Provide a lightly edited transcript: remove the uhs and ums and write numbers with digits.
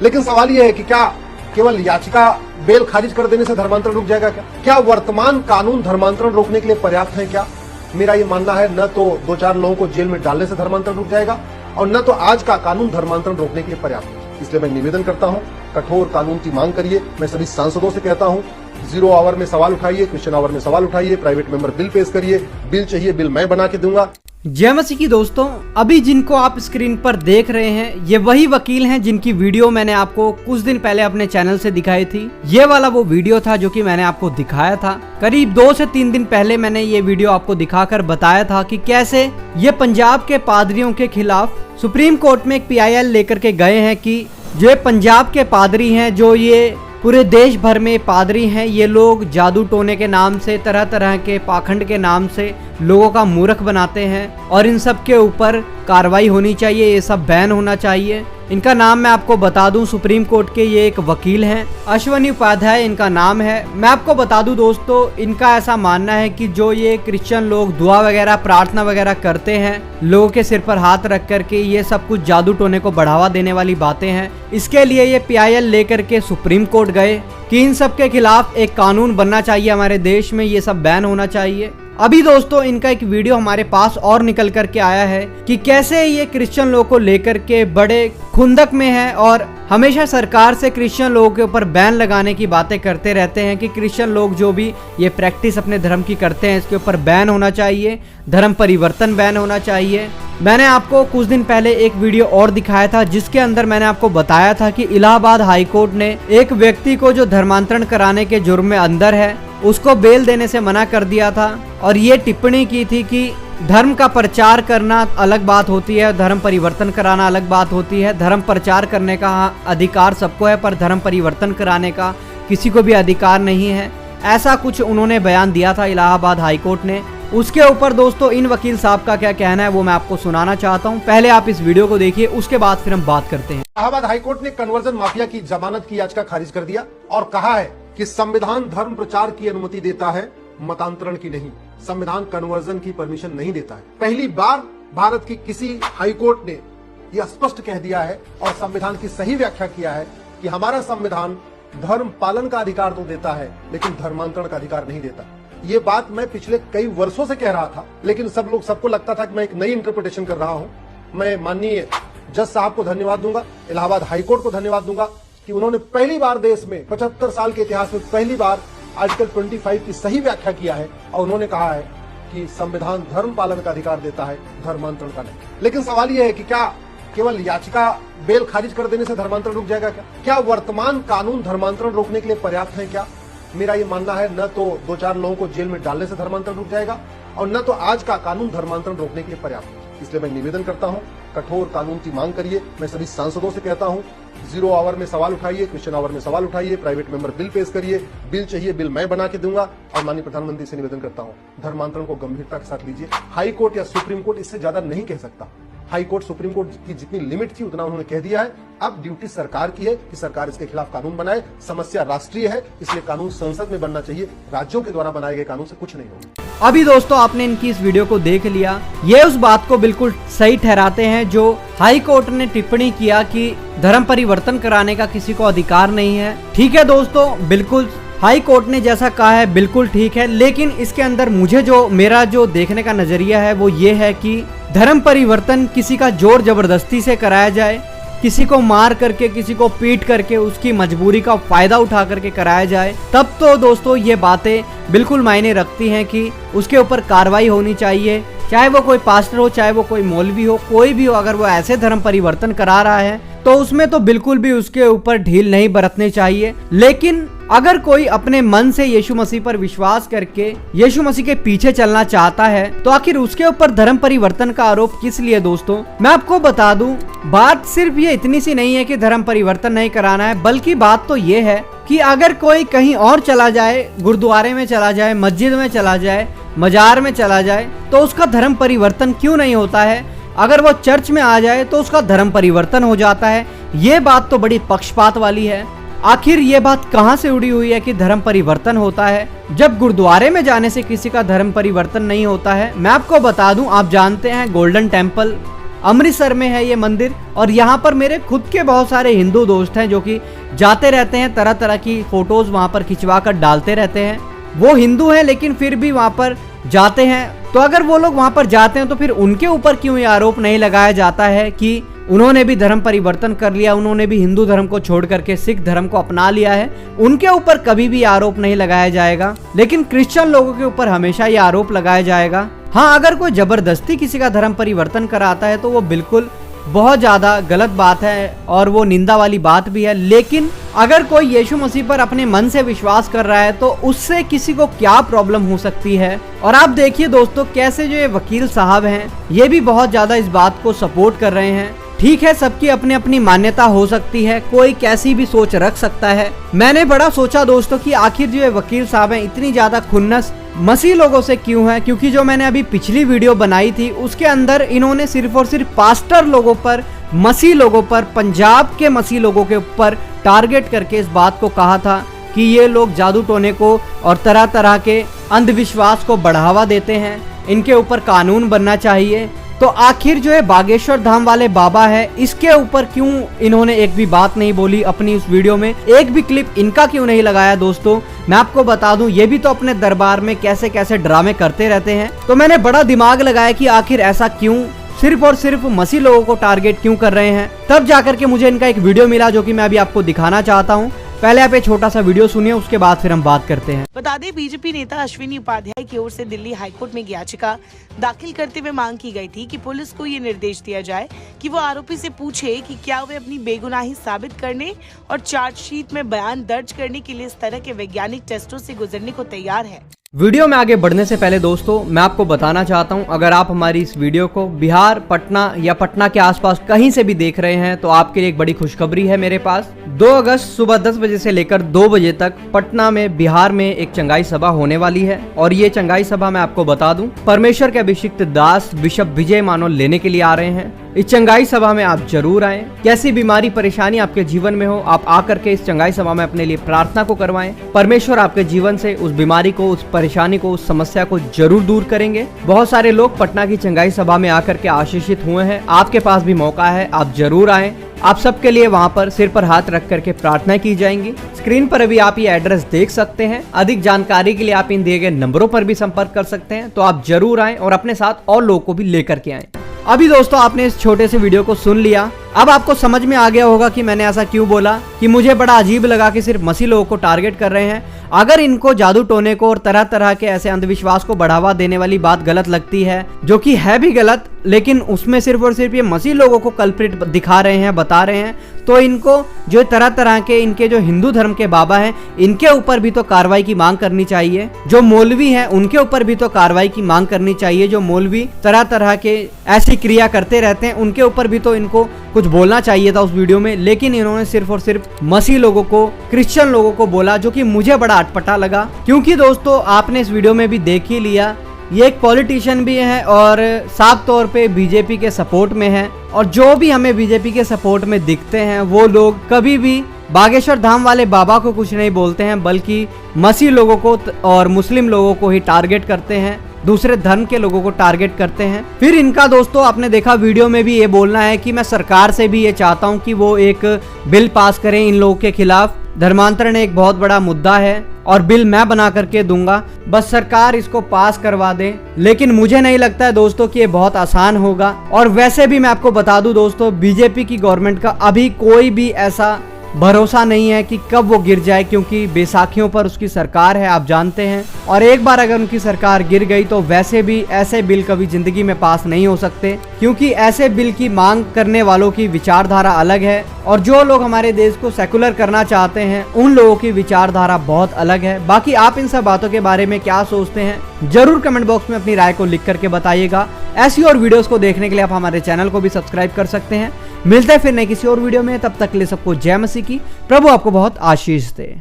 लेकिन सवाल यह है कि क्या केवल याचिका बेल खारिज कर देने से धर्मांतरण रुक जाएगा? क्या वर्तमान कानून धर्मांतरण रोकने के लिए पर्याप्त है? क्या मेरा ये मानना है न तो 2-4 लोगों को जेल में डालने से धर्मांतरण रुक जाएगा और न तो आज का कानून धर्मांतरण रोकने के लिए पर्याप्त है। इसलिए मैं निवेदन करता हूं, कठोर कानून की मांग करिए। मैं सभी सांसदों से कहता हूं, 0 आवर में सवाल उठाइए, क्वेश्चन आवर में सवाल उठाइए, प्राइवेट मेंबर बिल पेश करिए। बिल चाहिए, बिल मैं बना के दूंगा। जय मसीह की दोस्तों, अभी जिनको आप स्क्रीन पर देख रहे हैं ये वही वकील हैं जिनकी वीडियो मैंने आपको कुछ दिन पहले अपने चैनल से दिखाई थी। ये वाला वो वीडियो था जो कि मैंने आपको दिखाया था। करीब 2 से 3 दिन पहले मैंने ये वीडियो आपको दिखाकर बताया था कि कैसे ये पंजाब के पादरियों के खिलाफ सुप्रीम कोर्ट में एक PIL लेकर के गए हैं कि जो पंजाब के पादरी हैं, जो ये पूरे देश भर में पादरी हैं, ये लोग जादू टोने के नाम से, तरह तरह के पाखंड के नाम से लोगों का मूर्ख बनाते हैं और इन सब के ऊपर कार्रवाई होनी चाहिए, ये सब बैन होना चाहिए। इनका नाम मैं आपको बता दूं, सुप्रीम कोर्ट के ये एक वकील हैं, अश्वनी उपाध्याय इनका नाम है। मैं आपको बता दूं दोस्तों, इनका ऐसा मानना है कि जो ये क्रिश्चियन लोग दुआ वगैरह प्रार्थना वगैरह करते हैं, लोगों के सिर पर हाथ रख करके, ये सब कुछ जादू टोने को बढ़ावा देने वाली बातें हैं। इसके लिए ये PIL लेकर के सुप्रीम कोर्ट गए कि इन सब के खिलाफ एक कानून बनना चाहिए हमारे देश में, ये सब बैन होना चाहिए। अभी दोस्तों इनका एक वीडियो हमारे पास और निकल करके आया है कि कैसे ये क्रिश्चियन लोगों को लेकर के बड़े खुंदक में है और हमेशा सरकार से क्रिश्चियन लोगों के ऊपर बैन लगाने की बातें करते रहते हैं कि क्रिश्चियन लोग जो भी ये प्रैक्टिस अपने धर्म की करते हैं इसके ऊपर बैन होना चाहिए, धर्म परिवर्तन बैन होना चाहिए। मैंने आपको कुछ दिन पहले एक वीडियो और दिखाया था जिसके अंदर मैंने आपको बताया था कि इलाहाबाद हाई कोर्ट ने एक व्यक्ति को जो धर्मांतरण कराने के जुर्म में अंदर है उसको बेल देने से मना कर दिया था और ये टिप्पणी की थी कि धर्म का प्रचार करना अलग बात होती है, धर्म परिवर्तन कराना अलग बात होती है। धर्म प्रचार करने का अधिकार सबको है पर धर्म परिवर्तन कराने का किसी को भी अधिकार नहीं है, ऐसा कुछ उन्होंने बयान दिया था इलाहाबाद हाई कोर्ट ने। उसके ऊपर दोस्तों इन वकील साहब का क्या कहना है वो मैं आपको सुनाना चाहता हूं। पहले आप इस वीडियो को देखिए, उसके बाद फिर हम बात करते हैं। इलाहाबाद हाईकोर्ट ने कन्वर्जन माफिया की जमानत की याचिका खारिज कर दिया और कहा है कि संविधान धर्म प्रचार की अनुमति देता है, मतांतरण की नहीं। संविधान कन्वर्जन की परमिशन नहीं देता है। पहली बार भारत की किसी हाईकोर्ट ने यह स्पष्ट कह दिया है और संविधान की सही व्याख्या किया है कि हमारा संविधान धर्म पालन का अधिकार तो देता है लेकिन धर्मांतरण का अधिकार नहीं देता। ये बात मैं पिछले कई वर्षों से कह रहा था, लेकिन सबको लगता था कि मैं एक नई इंटरप्रिटेशन कर रहा हूं। मैं माननीय जज साहब को धन्यवाद दूंगा, इलाहाबाद हाईकोर्ट को धन्यवाद दूंगा कि उन्होंने पहली बार देश में 75 साल के इतिहास में पहली बार आर्टिकल 25 की सही व्याख्या किया है और उन्होंने कहा है कि संविधान धर्म पालन का अधिकार देता है, धर्मांतरण का नहीं। लेकिन सवाल यह है कि क्या केवल याचिका बेल खारिज कर देने से धर्मांतरण रुक जाएगा? क्या वर्तमान कानून धर्मांतरण रोकने के लिए पर्याप्त है? क्या मेरा ये मानना है न तो 2-4 लोगों को जेल में डालने से धर्मांतरण रुक जाएगा और न तो आज का कानून धर्मांतरण रोकने के लिए पर्याप्त है। इसलिए मैं निवेदन करता हूं, कठोर कानून की मांग करिए। मैं सभी सांसदों से कहता हूं, 0 आवर में सवाल उठाइए, क्वेश्चन आवर में सवाल उठाइए, प्राइवेट मेंबर बिल पेश करिए। बिल चाहिए, बिल मैं बना के दूंगा। और माननीय प्रधानमंत्री से निवेदन करता हूं, धर्मांतरण को गंभीरता के साथ लीजिए। हाई कोर्ट या सुप्रीम कोर्ट इससे ज्यादा नहीं कह सकता। हाई कोर्ट सुप्रीम कोर्ट की जितनी लिमिट थी उतना उन्होंने कह दिया है। अब ड्यूटी सरकार की है कि सरकार इसके खिलाफ कानून बनाए। समस्या राष्ट्रीय है, इसलिए कानून संसद में बनना चाहिए, राज्यों के द्वारा बनाए गए कानून से कुछ नहीं होगा। अभी दोस्तों आपने इनकी इस वीडियो को देख लिया, ये उस बात को बिल्कुल सही ठहराते हैं जो हाई कोर्ट ने टिप्पणी किया कि धर्म परिवर्तन कराने का किसी को अधिकार नहीं है। ठीक है दोस्तों, बिल्कुल हाई कोर्ट ने जैसा कहा है बिल्कुल ठीक है, लेकिन इसके अंदर मेरा जो देखने का नजरिया है वो ये है कि धर्म परिवर्तन किसी का जोर जबरदस्ती से कराया जाए, किसी को मार करके, किसी को पीट करके, उसकी मजबूरी का फायदा उठा करके कराया जाए, तब तो दोस्तों ये बातें बिल्कुल मायने रखती हैं कि उसके ऊपर कार्रवाई होनी चाहिए। चाहे वो कोई पास्टर हो, चाहे वो कोई मौलवी हो, कोई भी हो, अगर वो ऐसे धर्म परिवर्तन करा रहा है तो उसमें तो बिल्कुल भी उसके ऊपर ढील नहीं बरतनी चाहिए। लेकिन अगर कोई अपने मन से यीशु मसीह पर विश्वास करके यीशु मसीह के पीछे चलना चाहता है तो आखिर उसके ऊपर धर्म परिवर्तन का आरोप किस लिए? दोस्तों मैं आपको बता दूं, बात सिर्फ ये इतनी सी नहीं है कि धर्म परिवर्तन नहीं कराना है, बल्कि बात तो ये है कि अगर कोई कहीं और चला जाए, गुरुद्वारे में चला जाए, मस्जिद में चला जाए, मजार में चला जाए, तो उसका धर्म परिवर्तन क्यों नहीं होता है? अगर वो चर्च में आ जाए तो उसका धर्म परिवर्तन हो जाता है। ये बात तो बड़ी पक्षपात वाली है। आखिर ये बात कहां से उड़ी हुई है कि धर्म परिवर्तन होता है, जब गुरुद्वारे में जाने से किसी का धर्म परिवर्तन नहीं होता है? मैं आपको बता दूं, आप जानते हैं गोल्डन टेम्पल अमृतसर में है ये मंदिर, और यहाँ पर मेरे खुद के बहुत सारे हिंदू दोस्त हैं जो कि जाते रहते हैं, तरह तरह की फोटोज वहाँ पर खिंचवा कर डालते रहते हैं। वो हिंदू हैं लेकिन फिर भी वहाँ पर जाते हैं। तो अगर वो लोग वहाँ पर जाते हैं तो फिर उनके ऊपर क्यों ये आरोप नहीं लगाया जाता है कि उन्होंने भी धर्म परिवर्तन कर लिया, उन्होंने भी हिंदू धर्म को छोड़ करके सिख धर्म को अपना लिया है। उनके ऊपर कभी भी आरोप नहीं लगाया जाएगा, लेकिन क्रिश्चियन लोगों के ऊपर हमेशा ये आरोप लगाया जाएगा। हाँ, अगर कोई जबरदस्ती किसी का धर्म परिवर्तन कराता है तो वो बिल्कुल बहुत ज्यादा गलत बात है और वो निंदा वाली बात भी है। लेकिन अगर कोई यीशु मसीह पर अपने मन से विश्वास कर रहा है तो उससे किसी को क्या प्रॉब्लम हो सकती है। और आप देखिए दोस्तों, कैसे जो ये वकील साहब हैं ये भी बहुत ज्यादा इस बात को सपोर्ट कर रहे हैं। ठीक है, सबकी अपनी अपनी मान्यता हो सकती है, कोई कैसी भी सोच रख सकता है। मैंने बड़ा सोचा दोस्तों कि आखिर जो ये वकील साहब हैं इतनी ज्यादा खुन्नस मसीह लोगों से क्यों है, क्योंकि जो मैंने अभी पिछली वीडियो बनाई थी उसके अंदर इन्होंने सिर्फ और सिर्फ पास्टर लोगों पर, मसीह लोगों पर, पंजाब के मसीह लोगों के ऊपर टारगेट करके इस बात को कहा था कि ये लोग जादू टोने को और तरह तरह के अंधविश्वास को बढ़ावा देते हैं, इनके ऊपर कानून बनना चाहिए। तो आखिर जो है बागेश्वर धाम वाले बाबा है, इसके ऊपर क्यों इन्होंने एक भी बात नहीं बोली अपनी उस वीडियो में, एक भी क्लिप इनका क्यों नहीं लगाया। दोस्तों मैं आपको बता दूं, ये भी तो अपने दरबार में कैसे कैसे ड्रामे करते रहते हैं। तो मैंने बड़ा दिमाग लगाया कि आखिर ऐसा क्यों, सिर्फ और सिर्फ मसीह लोगों को टारगेट क्यों कर रहे हैं। तब जाकर के मुझे इनका एक वीडियो मिला जो कि मैं अभी आपको दिखाना चाहता हूँ। पहले आप एक छोटा सा वीडियो सुनिए, उसके बाद फिर हम बात करते हैं। बता दें, बीजेपी नेता अश्विनी उपाध्याय की ओर से दिल्ली हाईकोर्ट में एक याचिका दाखिल करते हुए मांग की गई थी कि पुलिस को ये निर्देश दिया जाए कि वो आरोपी से पूछे कि क्या वे अपनी बेगुनाही साबित करने और चार्जशीट में बयान दर्ज करने के लिए इस तरह के वैज्ञानिक टेस्टों से गुजरने को तैयार है। वीडियो में आगे बढ़ने से पहले दोस्तों मैं आपको बताना चाहता हूं, अगर आप हमारी इस वीडियो को बिहार, पटना या पटना के आसपास कहीं से भी देख रहे हैं तो आपके लिए एक बड़ी खुशखबरी है मेरे पास। 2 अगस्त सुबह 10 बजे से लेकर 2 बजे तक पटना में, बिहार में एक चंगाई सभा होने वाली है। और ये चंगाई सभा मैं आपको बता दूं, परमेश्वर के अभिषिक्त दास बिशप विजय मानोल लेने के लिए आ रहे हैं। इस चंगाई सभा में आप जरूर आएं। कैसी बीमारी परेशानी आपके जीवन में हो, आप आकर के इस चंगाई सभा में अपने लिए प्रार्थना को करवाएं। परमेश्वर आपके जीवन से उस बीमारी को, उस परेशानी को, उस समस्या को जरूर दूर करेंगे। बहुत सारे लोग पटना की चंगाई सभा में आकर के आशीषित हुए हैं। आपके पास भी मौका है, आप जरूर आएं। आप सबके लिए वहां पर सिर पर हाथ रख करके प्रार्थना की जाएंगी। स्क्रीन पर अभी आप ये एड्रेस देख सकते हैं। अधिक जानकारी के लिए आप इन दिए गए नंबरों पर भी संपर्क कर सकते हैं। तो आप जरूर आएं और अपने साथ और लोगों को भी लेकर के आएं। अभी दोस्तों आपने इस छोटे से वीडियो को सुन लिया, अब आपको समझ में आ गया होगा कि मैंने ऐसा क्यों बोला, कि मुझे बड़ा अजीब लगा कि सिर्फ मसीह लोगों को टारगेट कर रहे हैं। अगर इनको जादू टोने को और तरह तरह के ऐसे अंधविश्वास को बढ़ावा देने वाली बात गलत लगती है, जो कि है भी गलत, लेकिन उसमें सिर्फ और सिर्फ ये मसीह लोगों को कल्प्रिट दिखा रहे हैं, बता रहे हैं, तो इनको जो तरह तरह के इनके जो हिंदू धर्म के बाबा हैं इनके ऊपर भी तो कार्रवाई की मांग करनी चाहिए। जो मौलवी हैं उनके ऊपर भी तो कार्रवाई की मांग करनी चाहिए। जो मौलवी तरह तरह के ऐसी क्रिया करते रहते हैं उनके ऊपर भी तो इनको कुछ बोलना चाहिए था उस वीडियो में। लेकिन इन्होंने सिर्फ और सिर्फ मसीह लोगों को, क्रिश्चियन लोगों को बोला, जो कि मुझे बड़ा अटपटा लगा। क्योंकि दोस्तों आपने इस वीडियो में भी देख ही लिया, ये एक पॉलिटिशियन भी है और साफ तौर पे बीजेपी के सपोर्ट में है। और जो भी हमें बीजेपी के सपोर्ट में दिखते हैं वो लोग कभी भी बागेश्वर धाम वाले बाबा को कुछ नहीं बोलते हैं, बल्कि मसीह लोगों को और मुस्लिम लोगों को ही टारगेट करते हैं, दूसरे धर्म के लोगों को टारगेट करते हैं। फिर इनका दोस्तों आपने देखा वीडियो में भी ये बोलना है कि मैं सरकार से भी ये चाहता हूँ कि वो एक बिल पास करें इन लोगों के खिलाफ। धर्मांतरण एक बहुत बड़ा मुद्दा है और बिल मैं बना करके दूंगा, बस सरकार इसको पास करवा दे। लेकिन मुझे नहीं लगता है दोस्तों कि ये बहुत आसान होगा। और वैसे भी मैं आपको बता दूं दोस्तों, बीजेपी की गवर्नमेंट का अभी कोई भी ऐसा भरोसा नहीं है कि कब वो गिर जाए, क्योंकि बैसाखियों पर उसकी सरकार है, आप जानते हैं। और एक बार अगर उनकी सरकार गिर गई तो वैसे भी ऐसे बिल कभी जिंदगी में पास नहीं हो सकते, क्योंकि ऐसे बिल की मांग करने वालों की विचारधारा अलग है और जो लोग हमारे देश को सेकुलर करना चाहते हैं उन लोगों की विचारधारा बहुत अलग है। बाकी आप इन सब बातों के बारे में क्या सोचते हैं जरूर कमेंट बॉक्स में अपनी राय को लिख करके बताइएगा। ऐसी और वीडियोस को देखने के लिए आप हमारे चैनल को भी सब्सक्राइब कर सकते हैं। मिलते हैं फिर नए किसी और वीडियो में, तब तक के लिए सबको जय मसीह की। प्रभु आपको बहुत आशीष दे।